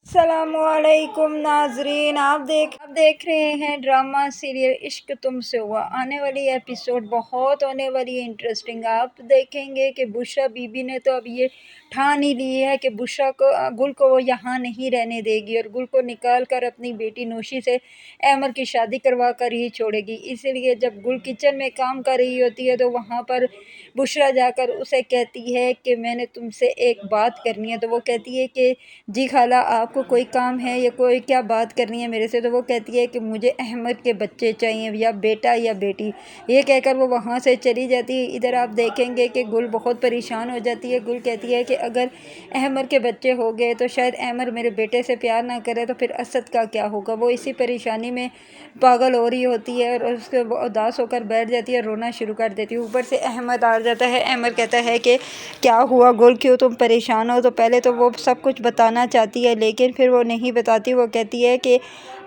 السلام علیکم ناظرین، آپ دیکھ رہے ہیں ڈرامہ سیریل عشق تم سے ہوا۔ آنے والی ایپیسوڈ بہت ہونے والی انٹرسٹنگ۔ آپ دیکھیں گے کہ بشریٰ بی بی نے تو اب یہ ٹھان ہی لی ہے کہ گل کو وہ یہاں نہیں رہنے دے گی اور گل کو نکال کر اپنی بیٹی نوشی سے احمد کی شادی کروا کر ہی چھوڑے گی۔ اسی لیے جب گل کچن میں کام کر رہی ہوتی ہے تو وہاں پر بشریٰ جا کر اسے کہتی ہے کہ میں نے تم سے ایک بات کرنی ہے۔ تو وہ کہتی ہے کہ جی خالہ، آپ کو کوئی کام ہے یا کوئی کیا بات کرنی ہے میرے سے؟ تو وہ کہتی ہے کہ مجھے احمد کے بچے چاہیے، یا بیٹا یا بیٹی۔ یہ کہہ کر وہ وہاں سے چلی جاتی ہے۔ ادھر آپ دیکھیں گے کہ گل بہت پریشان ہو جاتی ہے۔ گل کہتی ہے کہ اگر احمد کے بچے ہو گئے تو شاید احمد میرے بیٹے سے پیار نہ کرے تو پھر اسد کا کیا ہوگا۔ وہ اسی پریشانی میں پاگل ہو رہی ہوتی ہے اور اس کے اداس ہو کر بیٹھ جاتی ہے، رونا شروع کر دیتی ہے۔ اوپر سے احمد آ جاتا ہے۔ احمد کہتا ہے کہ کیا ہوا گل، کیوں تم پریشان ہو؟ تو پہلے تو وہ سب کچھ بتانا چاہتی ہے لیکن پھر وہ نہیں بتاتی۔ وہ کہتی ہے کہ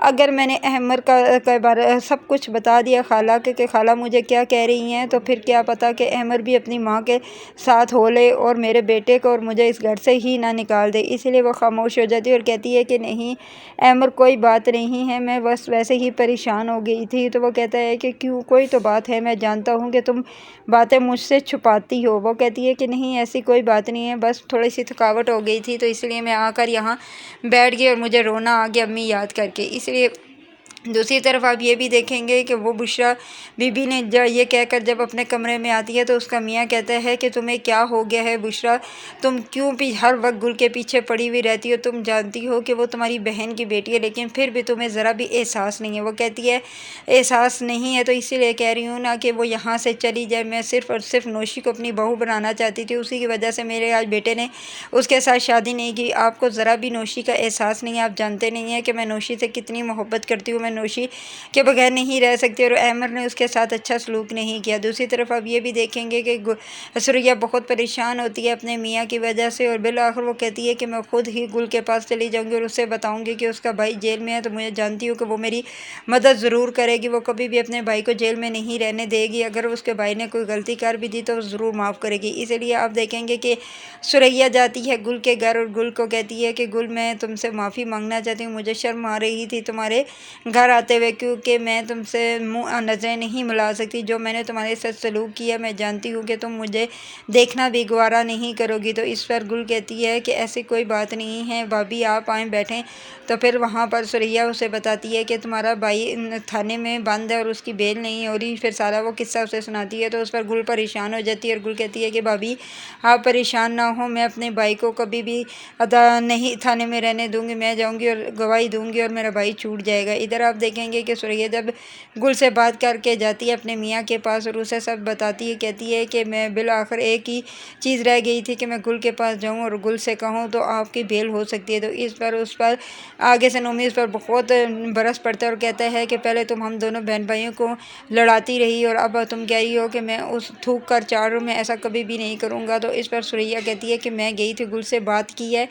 اگر میں نے احمد کا بارے سب کچھ بتا دیا خالہ کہ خالہ مجھے کیا کہہ رہی ہیں، تو پھر کیا پتا کہ احمد بھی اپنی ماں کے ساتھ ہو لے اور میرے بیٹے کو اور مجھے اس گھر سے ہی نہ نکال دے۔ اس لیے وہ خاموش ہو جاتی ہے اور کہتی ہے کہ نہیں احمد، کوئی بات نہیں ہے، میں بس ویسے ہی پریشان ہو گئی تھی۔ تو وہ کہتا ہے کہ کیوں، کوئی تو بات ہے، میں جانتا ہوں کہ تم باتیں مجھ سے چھپاتی ہو۔ وہ کہتی ہے کہ نہیں ایسی کوئی بات نہیں ہے، بس تھوڑی سی تھکاوٹ ہو گئی تھی تو اس لیے میں آ کر یہاں بیٹھ گئی اور مجھے رونا آ گیا امی یاد کر کے۔ اس لیے دوسری طرف آپ یہ بھی دیکھیں گے کہ وہ بشریٰ بی بی نے یہ کہہ کر جب اپنے کمرے میں آتی ہے تو اس کا میاں کہتا ہے کہ تمہیں کیا ہو گیا ہے بشریٰ، تم کیوں بھی ہر وقت گل کے پیچھے پڑی ہوئی رہتی ہو؟ تم جانتی ہو کہ وہ تمہاری بہن کی بیٹی ہے لیکن پھر بھی تمہیں ذرا بھی احساس نہیں ہے۔ وہ کہتی ہے احساس نہیں ہے تو اسی لیے کہہ رہی ہوں نا کہ وہ یہاں سے چلی جائے۔ میں صرف اور صرف نوشی کو اپنی بہو بنانا چاہتی تھی، اسی کی وجہ سے میرے آج بیٹے نے اس کے ساتھ شادی نہیں کی۔ آپ کو ذرا بھی نوشی کا احساس نہیں ہے، آپ جانتے نہیں ہیں کہ میں نوشی سے کتنی محبت کرتی ہوں، میں نوشی کے بغیر نہیں رہ سکتی اور احمد نے اس کے ساتھ اچھا سلوک نہیں کیا۔ دوسری طرف آپ یہ بھی دیکھیں گے کہ ثریا بہت پریشان ہوتی ہے اپنے میاں کی وجہ سے اور بالآخر وہ کہتی ہے کہ میں خود ہی گل کے پاس چلی جاؤں گی اور اسے بتاؤں گی کہ اس کا بھائی جیل میں ہے، تو مجھے جانتی ہوں کہ وہ میری مدد ضرور کرے گی، وہ کبھی بھی اپنے بھائی کو جیل میں نہیں رہنے دے گی، اگر اس کے بھائی نے کوئی غلطی کر بھی دی تو وہ ضرور معاف کرے گی۔ اس لیے آپ دیکھیں گے کہ ثریا جاتی ہے گل کے گھر اور گل کو کہتی ہے کہ گل میں تم سے معافی مانگنا چاہتی ہوں، مجھے شرم آ رہی تھی تمہارے گھر آتے ہوئے کیونکہ میں تم سے نظریں نہیں ملا سکتی، جو میں نے تمہارے ساتھ سلوک کیا میں جانتی ہوں کہ تم مجھے دیکھنا بھی گوارا نہیں کرو گی۔ تو اس پر گل کہتی ہے کہ ایسی کوئی بات نہیں ہے بھابھی، آپ آئیں بیٹھیں۔ تو پھر وہاں پر ثریا اسے بتاتی ہے کہ تمہارا بھائی تھانے میں بند ہے اور اس کی بیل نہیں ہو رہی، پھر سارا وہ قصہ اسے سناتی ہے۔ تو اس پر گل پریشان ہو جاتی ہے اور گل کہتی ہے کہ بھابھی آپ پریشان نہ ہوں، میں اپنے بھائی کو کبھی بھی نہیں تھانے میں رہنے دوں گی، میں جاؤں گی اور گواہی دوں گی اور میرا بھائی چھوٹ جائے گا۔ ادھر آپ دیکھیں گے کہ ثریا جب گل سے بات کر کے جاتی ہے اپنے میاں کے پاس اور اسے سب بتاتی ہے، کہتی ہے کہ میں بالآخر ایک ہی چیز رہ گئی تھی کہ میں گل کے پاس جاؤں اور گل سے کہوں تو آپ کی بیل ہو سکتی ہے۔ تو اس پر آگے سے نومی اس پر بہت برس پڑتا ہے اور کہتا ہے کہ پہلے تم ہم دونوں بہن بھائیوں کو لڑاتی رہی اور اب تم کہہ رہی ہو کہ میں اس تھوک کر چاڑوں میں ایسا کبھی بھی نہیں کروں گا۔ تو اس پر ثریا کہتی ہے کہ میں گئی تھی گل سے بات کی ہے،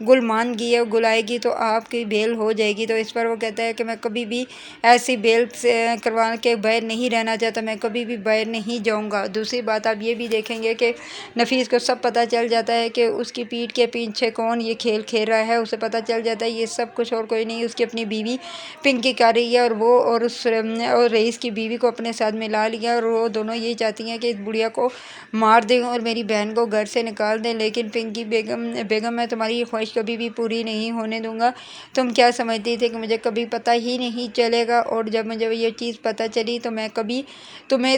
گل مان گئی ہے، گل آئے گی تو آپ کی بیل ہو جائے گی۔ تو اس پر وہ کہتا ہے کہ میں کبھی بھی ایسی بیل سے کروا کے باہر نہیں رہنا چاہتا، میں کبھی بھی باہر نہیں جاؤں گا۔ دوسری بات آپ یہ بھی دیکھیں گے کہ نفیس کو سب پتہ چل جاتا ہے کہ اس کی پیٹھ کے پیچھے کون یہ کھیل کھیل رہا ہے، اسے پتہ چل جاتا ہے یہ سب کچھ اور کوئی نہیں، اس کی اپنی بیوی پنکی کر رہی ہے اور وہ اور رئیس کی بیوی کو اپنے ساتھ ملا لیا اور وہ دونوں یہی چاہتی ہیں کہ اس بڑھیا کو مار دیں اور میری بہن کو گھر سے نکال دیں، لیکن پنکی بیگم میں تمہاری یہ خواہش کبھی بھی پوری نہیں ہونے دوں گا۔ تم کیا سمجھتی تھی کہ مجھے کبھی پتہ ہی نہیں چلے گا، اور جب مجھے یہ چیز پتہ چلی تو میں کبھی تمہیں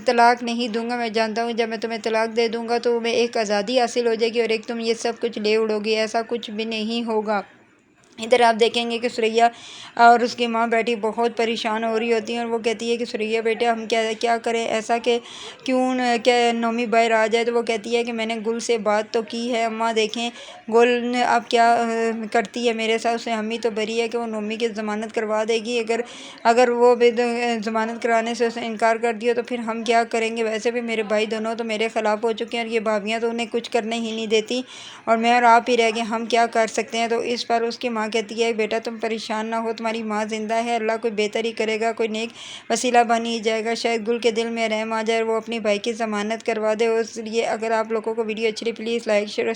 طلاق نہیں دوں گا۔ میں جانتا ہوں جب میں تمہیں طلاق دے دوں گا تو تمہیں ایک آزادی حاصل ہو جائے گی اور ایک تم یہ سب کچھ لے اڑو گی، ایسا کچھ بھی نہیں ہوگا۔ ادھر آپ دیکھیں گے کہ ثریا اور اس کی ماں بیٹی بہت پریشان ہو رہی ہوتی ہیں اور وہ کہتی ہے کہ ثریا بیٹا ہم کیا کریں، ایسا کہ کیوں کہ نومی باہر آ جائے۔ تو وہ کہتی ہے کہ میں نے گل سے بات تو کی ہے اماں، دیکھیں گل اب کیا کرتی ہے میرے ساتھ، اسے امی تو بری ہے کہ وہ نومی کی ضمانت کروا دے گی، اگر وہ ضمانت کرانے سے اسے انکار کر دیا تو پھر ہم کیا کریں گے، ویسے بھی میرے بھائی دونوں تو میرے خلاف ہو چکے ہیں اور یہ بھابھیاں تو انہیں کچھ کرنے ہی نہیں دیتی اور میں اور آپ ہی رہ گئے، ہم کیا کر سکتے ہیں۔ تو اس پر اس کی ماں کہتی ہے بیٹا تم پریشان نہ ہو، تمہاری ماں زندہ ہے، اللہ کوئی بہتر ہی کرے گا، کوئی نیک وسیلہ بن ہی جائے گا، شاید گل کے دل میں رحم آ جائے اور وہ اپنی بھائی کی ضمانت کروا دے۔ اس لیے اگر آپ لوگوں کو ویڈیو اچھی لگی پلیز لائک شیئر